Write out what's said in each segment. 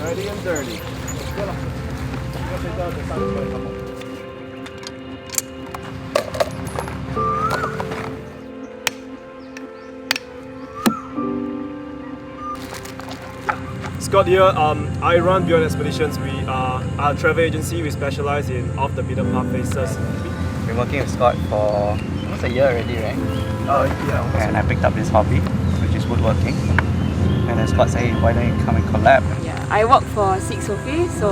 Dirty and dirty. Scott here. I run Beyond Expeditions. We are a travel agency. We specialize in off the beaten path places. Been working with Scott for almost a year already, right? Yeah. And I picked up this hobby, which is woodworking. And then Scott said, hey, why don't you come and collab? Yeah, I work for Seek Sophie, so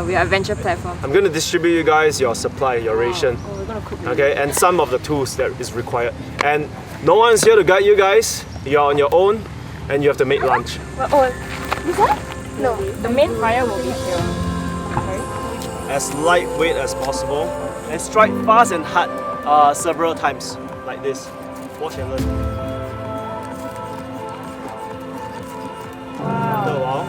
we are a venture platform. I'm going to distribute you guys your supply, your ration. Oh, we're gonna cook. Okay, and some of the tools that is required. And no one's here to guide you guys. You're on your own, and you have to make lunch. Oh, this one? No, the main fire will be here. Okay. As lightweight as possible, and strike fast and hard several times, like this. Watch and learn. After a while.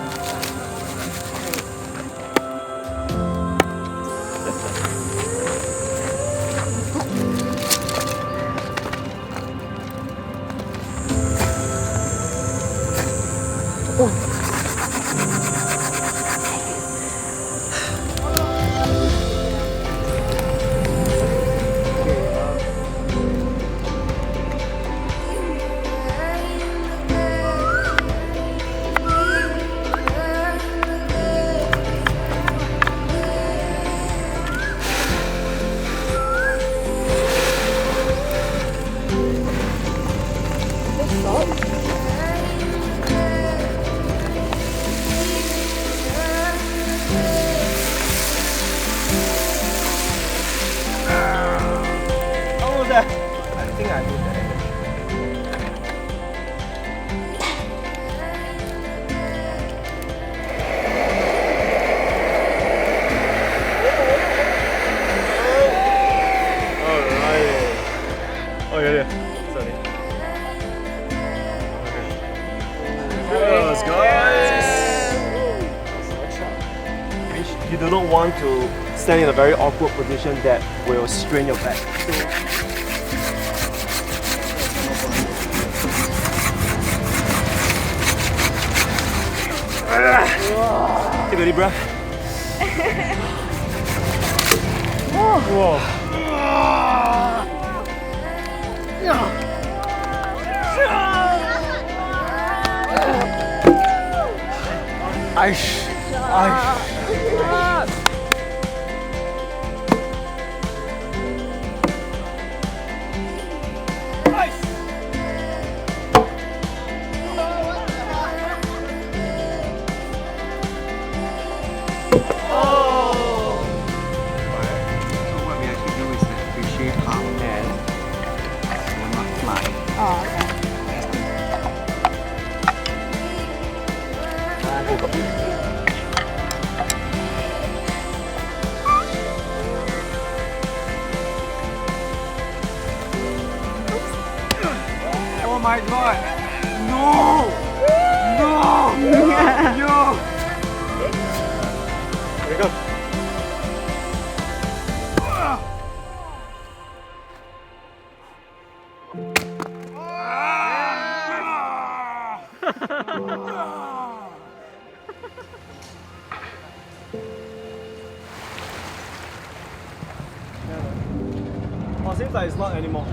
I think I did that. Alright. Oh yeah. Sorry. Okay. Yes, guys. You do not want to stand in a very awkward position that will strain your back. Take a deep breath. Whoa. Aish. Oh my god! No! No! No! Here we go. Oh, seems like it's not anymore.